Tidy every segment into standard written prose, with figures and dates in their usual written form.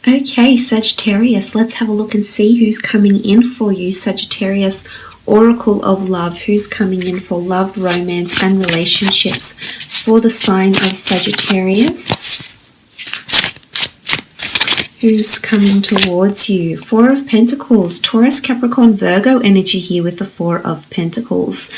Okay, Sagittarius, let's have a look and see who's coming in for you. Sagittarius, Oracle of Love, who's coming in for love, romance, and relationships for the sign of Sagittarius. Who's coming towards you? Four of Pentacles, Taurus, Capricorn, Virgo energy here with the Four of Pentacles.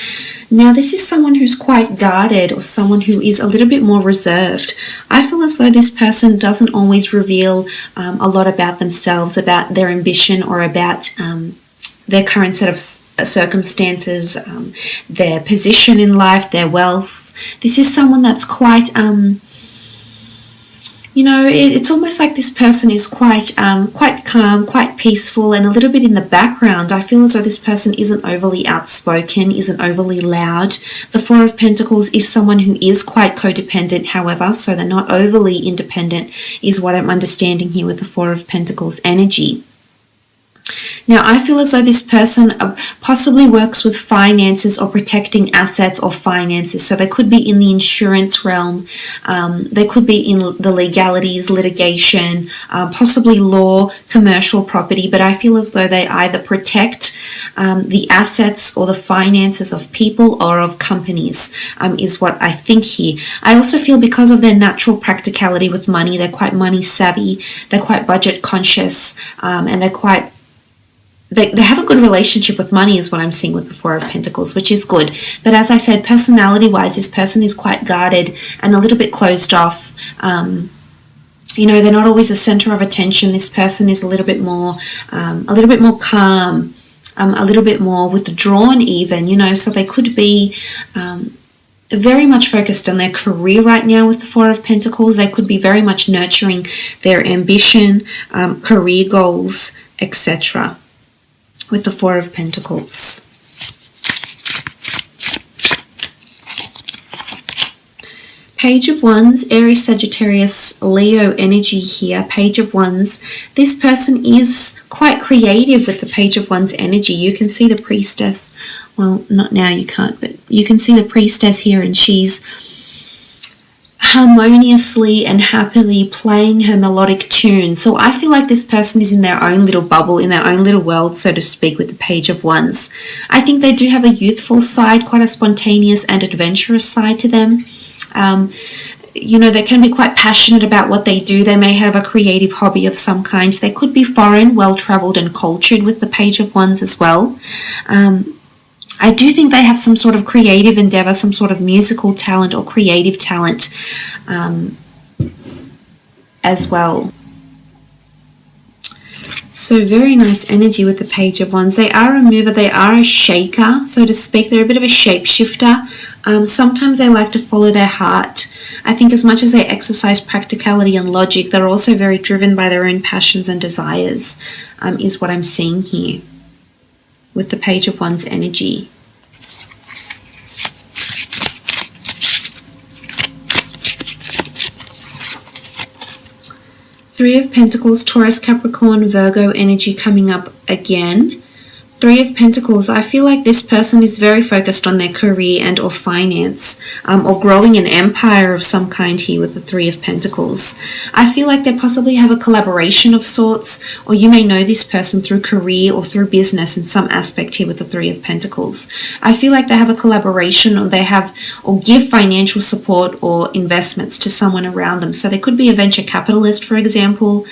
Now, this is someone who's quite guarded or someone who is a little bit more reserved. I feel as though this person doesn't always reveal a lot about themselves, about their ambition, or about their current set of circumstances, their position in life, their wealth. This is someone that's quite... it's almost like this person is quite calm, quite peaceful, and a little bit in the background. I feel as though this person isn't overly outspoken, isn't overly loud. The Four of Pentacles is someone who is quite codependent, however, so they're not overly independent, is what I'm understanding here with the Four of Pentacles energy. Now, I feel as though this person possibly works with finances or protecting assets or finances. So they could be in the insurance realm. They could be in the legalities, litigation, possibly law, commercial property. But I feel as though they either protect the assets or the finances of people or of companies, is what I think here. I also feel because of their natural practicality with money, they're quite money savvy, they're quite budget conscious, and they're quite... They have a good relationship with money is what I'm seeing with the Four of Pentacles, which is good. But as I said, personality-wise, this person is quite guarded and a little bit closed off. They're not always the center of attention. This person is a little bit more calm, a little bit more withdrawn even, so they could be very much focused on their career right now with the Four of Pentacles. They could be very much nurturing their ambition, career goals, etc. with the Four of Pentacles. Page of Wands, Aries, Sagittarius, Leo energy here. Page of Wands. This person is quite creative with the Page of Wands energy. You can see the Priestess. Well, not now, you can't, but you can see the Priestess here, and she's harmoniously and happily playing her melodic tune. So I feel like this person is in their own little bubble, in their own little world, so to speak, with the Page of Wands. I think they do have a youthful side, quite a spontaneous and adventurous side to them. They can be quite passionate about what they do. They may have a creative hobby of some kind. They could be foreign, well-traveled and cultured with the Page of Wands as well. I do think they have some sort of creative endeavor, some sort of musical talent or creative talent as well. So very nice energy with the Page of Wands. They are a mover, they are a shaker, so to speak. They're a bit of a shapeshifter. Sometimes they like to follow their heart. I think as much as they exercise practicality and logic, they're also very driven by their own passions and desires, is what I'm seeing here with the Page of Wands energy. Three of Pentacles, Taurus, Capricorn, Virgo energy coming up again. Three of Pentacles, I feel like this person is very focused on their career and or finance, or growing an empire of some kind here with the Three of Pentacles. I feel like they possibly have a collaboration of sorts, or you may know this person through career or through business in some aspect here with the Three of Pentacles. I feel like they have a collaboration, or they have or give financial support or investments to someone around them. So they could be a venture capitalist, for example.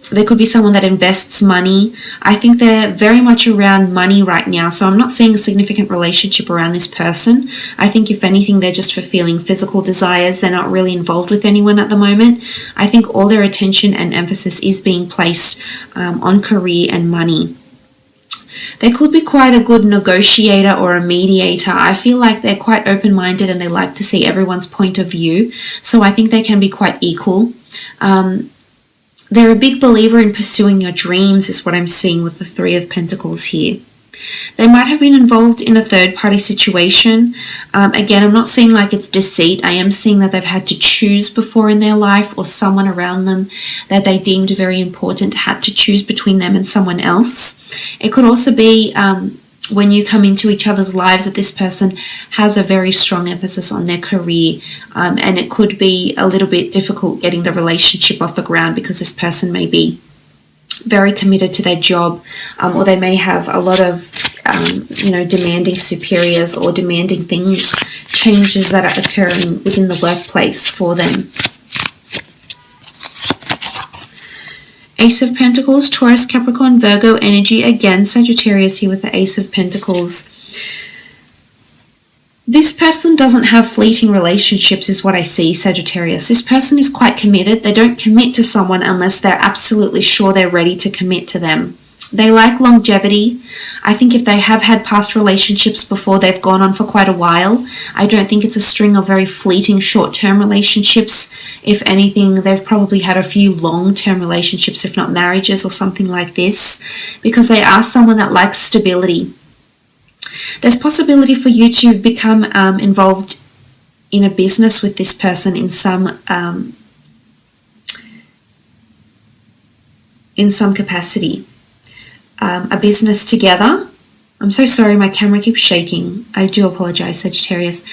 There could be someone that invests money. I think they're very much around money right now, so I'm not seeing a significant relationship around this person. I think if anything, they're just fulfilling physical desires. They're not really involved with anyone at the moment. I think all their attention and emphasis is being placed on career and money. They could be quite a good negotiator or a mediator. I feel like they're quite open-minded and they like to see everyone's point of view, so I think they can be quite equal. They're a big believer in pursuing your dreams, is what I'm seeing with the Three of Pentacles here. They might have been involved in a third-party situation. Again, I'm not seeing like it's deceit. I am seeing that they've had to choose before in their life, or someone around them that they deemed very important had to choose between them and someone else. It could also be when you come into each other's lives, that this person has a very strong emphasis on their career, and it could be a little bit difficult getting the relationship off the ground because this person may be very committed to their job, or they may have a lot of demanding superiors or demanding things, changes that are occurring within the workplace for them. Ace of Pentacles, Taurus, Capricorn, Virgo energy. Again, Sagittarius here with the Ace of Pentacles. This person doesn't have fleeting relationships is what I see, Sagittarius. This person is quite committed. They don't commit to someone unless they're absolutely sure they're ready to commit to them. They like longevity. I think if they have had past relationships before, they've gone on for quite a while. I don't think it's a string of very fleeting short-term relationships. If anything, they've probably had a few long-term relationships, if not marriages or something like this, because they are someone that likes stability. There's possibility for you to become involved in a business with this person in some capacity. A business together. I'm so sorry, my camera keeps shaking. I do apologize, Sagittarius.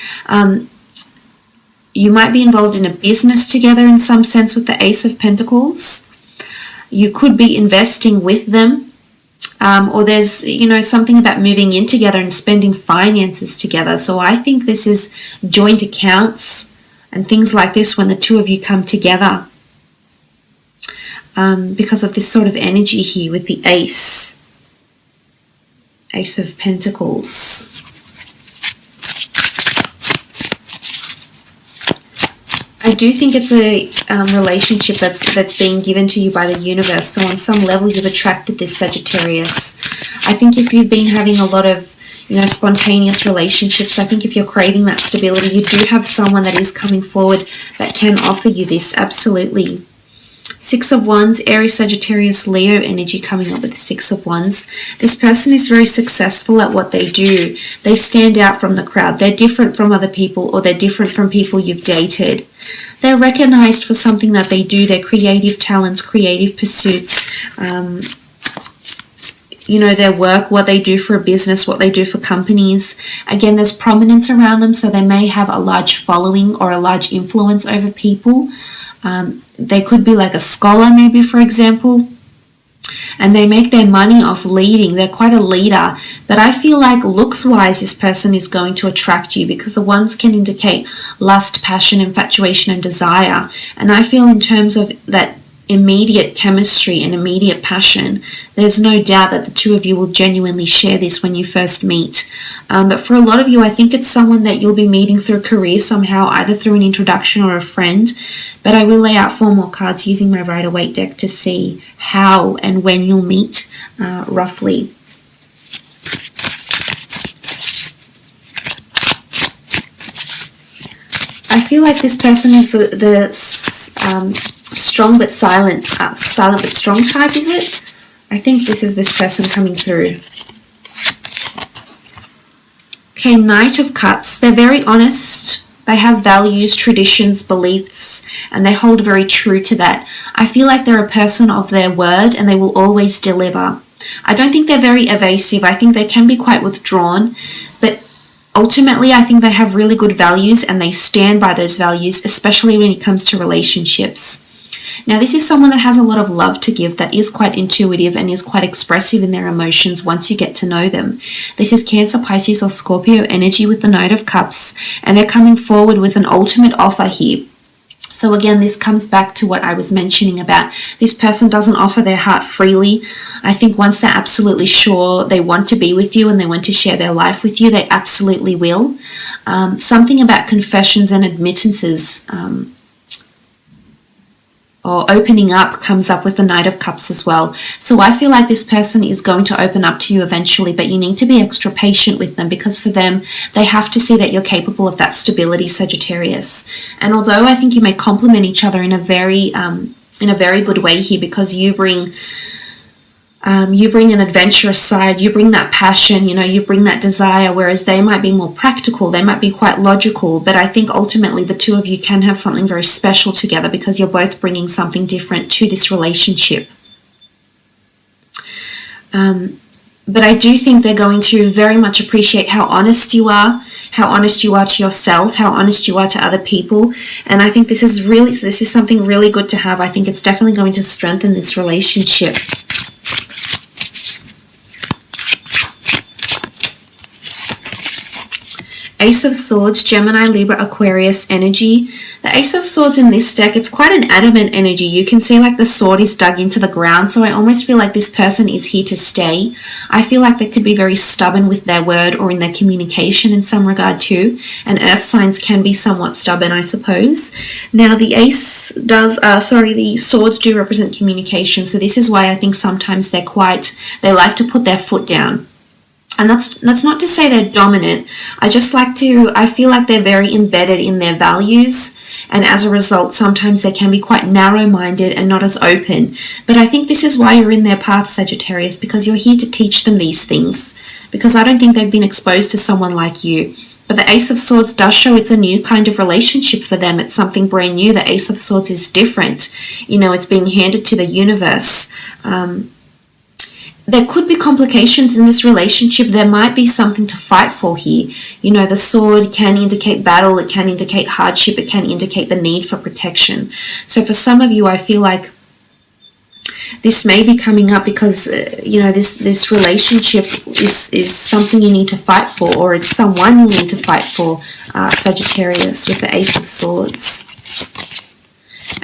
You might be involved in a business together in some sense with the Ace of Pentacles. You could be investing with them, or there's something about moving in together and spending finances together. So I think this is joint accounts and things like this when the two of you come together, because of this sort of energy here with the Ace of Pentacles. I do think it's a relationship that's being given to you by the universe. So on some level, you've attracted this, Sagittarius. I think if you've been having a lot of spontaneous relationships, I think if you're craving that stability, you do have someone that is coming forward that can offer you this, absolutely. Six of Wands, Aries, Sagittarius, Leo energy coming up with the Six of Wands. This person is very successful at what they do. They stand out from the crowd. They're different from other people, or they're different from people you've dated. They're recognized for something that they do, their creative talents, creative pursuits, their work, what they do for a business, what they do for companies. Again, there's prominence around them, so they may have a large following or a large influence over people. They could be like a scholar, maybe, for example, and they make their money off leading. They're quite a leader, but I feel like looks-wise, this person is going to attract you, because the ones can indicate lust, passion, infatuation, and desire. And I feel in terms of that immediate chemistry and immediate passion, there's no doubt that the two of you will genuinely share this when you first meet. But for a lot of you, I think it's someone that you'll be meeting through a career somehow, either through an introduction or a friend. But I will lay out 4 more cards using my Rider-Waite deck to see how and when you'll meet roughly. I feel like this person is the strong but silent but strong type, is it? I think this is this person coming through. Okay, Knight of Cups. They're very honest. They have values, traditions, beliefs, and they hold very true to that. I feel like they're a person of their word, and they will always deliver. I don't think they're very evasive. I think they can be quite withdrawn, but ultimately, I think they have really good values, and they stand by those values, especially when it comes to relationships. Now, this is someone that has a lot of love to give, that is quite intuitive and is quite expressive in their emotions once you get to know them. This is Cancer, Pisces, or Scorpio energy with the Knight of Cups, and they're coming forward with an ultimate offer here. So again, this comes back to what I was mentioning about this person doesn't offer their heart freely. I think once they're absolutely sure they want to be with you and they want to share their life with you, they absolutely will. Something about confessions and admittances or opening up comes up with the Knight of Cups as well. So I feel like this person is going to open up to you eventually, but you need to be extra patient with them, because for them, they have to see that you're capable of that stability, Sagittarius. And although I think you may complement each other in a very good way here, because you bring an adventurous side, you bring that passion, you bring that desire, whereas they might be more practical, they might be quite logical, but I think ultimately the two of you can have something very special together, because you're both bringing something different to this relationship. But I do think they're going to very much appreciate how honest you are to yourself, how honest you are to other people. And I think this is something really good to have. I think it's definitely going to strengthen this relationship. Ace of Swords, Gemini, Libra, Aquarius energy. The Ace of Swords in this deck, it's quite an adamant energy. You can see like the sword is dug into the ground, so I almost feel like this person is here to stay. I feel like they could be very stubborn with their word or in their communication in some regard too, and earth signs can be somewhat stubborn, I suppose. Now the the swords do represent communication, so this is why I think sometimes they like to put their foot down. And that's not to say they're dominant. I feel like they're very embedded in their values. And as a result, sometimes they can be quite narrow-minded and not as open. But I think this is why you're in their path, Sagittarius, because you're here to teach them these things. Because I don't think they've been exposed to someone like you. But the Ace of Swords does show it's a new kind of relationship for them. It's something brand new. The Ace of Swords is different. You know, it's being handed to the universe. There could be complications in this relationship. There might be something to fight for here. You know, the sword can indicate battle, it can indicate hardship, it can indicate the need for protection. So for some of you, I feel like this may be coming up because, this relationship is something you need to fight for, or it's someone you need to fight for, Sagittarius, with the Ace of Swords.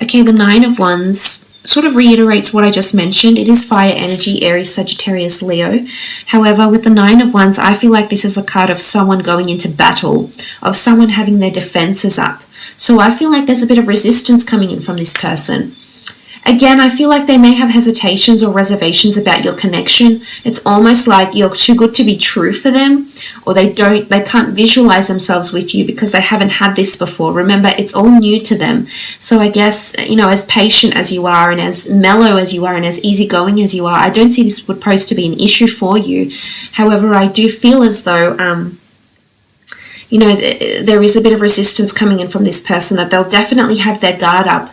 Okay, the Nine of Wands sort of reiterates what I just mentioned. It is fire energy, Aries, Sagittarius, Leo. However, with the Nine of Wands, I feel like this is a card of someone going into battle, of someone having their defenses up. So I feel like there's a bit of resistance coming in from this person. Again, I feel like they may have hesitations or reservations about your connection. It's almost like you're too good to be true for them, or they can't visualize themselves with you because they haven't had this before. Remember, it's all new to them. So I guess, as patient as you are and as mellow as you are and as easygoing as you are, I don't see this would pose to be an issue for you. However, I do feel as though, there is a bit of resistance coming in from this person, that they'll definitely have their guard up.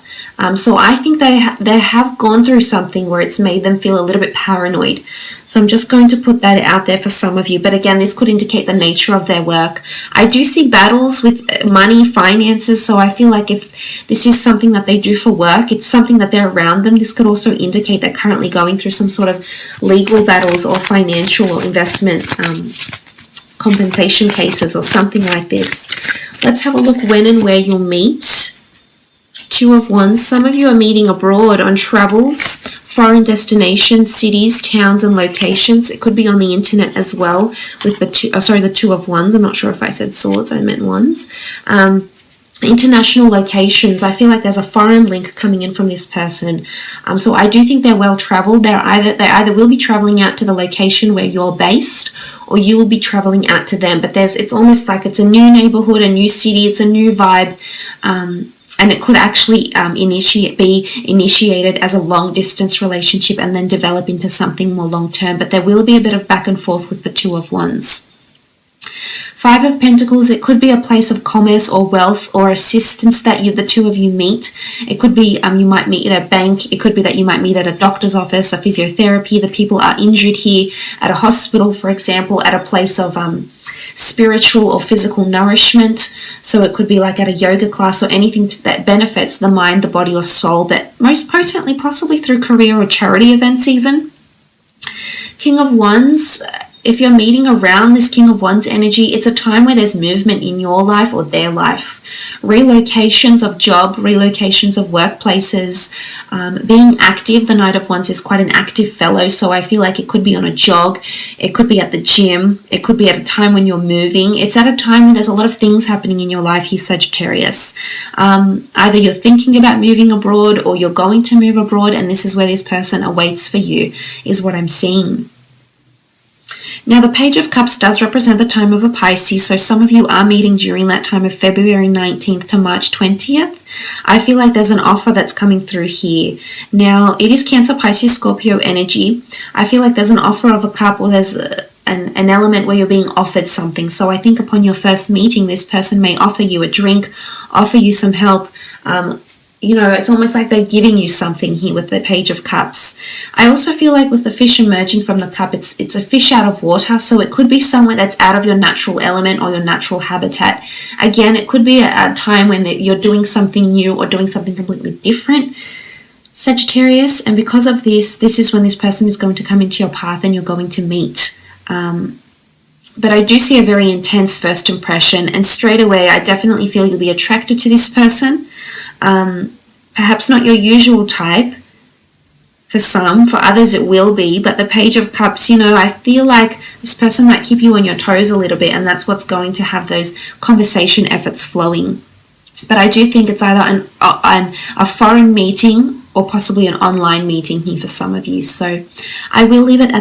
So I think they have gone through something where it's made them feel a little bit paranoid. So I'm just going to put that out there for some of you. But again, this could indicate the nature of their work. I do see battles with money, finances. So I feel like if this is something that they do for work, it's something that they're around them. This could also indicate they're currently going through some sort of legal battles or financial or investment compensation cases or something like this. Let's have a look when and where you'll meet. Two of Wands. Some of you are meeting abroad on travels, foreign destinations, cities, towns, and locations. It could be on the internet as well with the Two of Wands. I'm not sure if I said swords, I meant wands. International locations. I feel like there's a foreign link coming in from this person. So I do think they're well traveled. They either will be traveling out to the location where you're based, or you will be traveling out to them. But it's almost like it's a new neighborhood, a new city, it's a new vibe. And it could actually be initiated as a long-distance relationship and then develop into something more long-term. But there will be a bit of back and forth with the Two of Wands. Five of Pentacles, it could be a place of commerce or wealth or assistance that the two of you meet. It could be you might meet at a bank. It could be that you might meet at a doctor's office, a physiotherapy. The people are injured here, at a hospital, for example, at a place of spiritual or physical nourishment. So it could be like at a yoga class or anything that benefits the mind, the body, or soul, but most potently possibly through career or charity events even. King of Wands, if you're meeting around this King of Wands energy, it's a time where there's movement in your life or their life. Relocations of job, relocations of workplaces, being active. The Knight of Wands is quite an active fellow, so I feel like it could be on a jog, it could be at the gym, it could be at a time when you're moving. It's at a time when there's a lot of things happening in your life here, Sagittarius. Either you're thinking about moving abroad or you're going to move abroad, and this is where this person awaits for you, is what I'm seeing. Now, the Page of Cups does represent the time of a Pisces, so some of you are meeting during that time of February 19th to March 20th. I feel like there's an offer that's coming through here. Now, it is Cancer, Pisces, Scorpio energy. I feel like there's an offer of a cup, or there's an element where you're being offered something. So I think upon your first meeting, this person may offer you a drink, offer you some help, you know, it's almost like they're giving you something here with the Page of Cups. I also feel like with the fish emerging from the cup, it's a fish out of water, so it could be somewhere that's out of your natural element or your natural habitat. Again, it could be a time when you're doing something new or doing something completely different, Sagittarius, and because of this is when this person is going to come into your path and you're going to meet. But I do see a very intense first impression, and straight away I definitely feel you'll be attracted to this person. Perhaps not your usual type for some, for others it will be, but the Page of Cups, you know, I feel like this person might keep you on your toes a little bit, and that's what's going to have those conversation efforts flowing. But I do think it's either a foreign meeting or possibly an online meeting here for some of you. So I will leave it at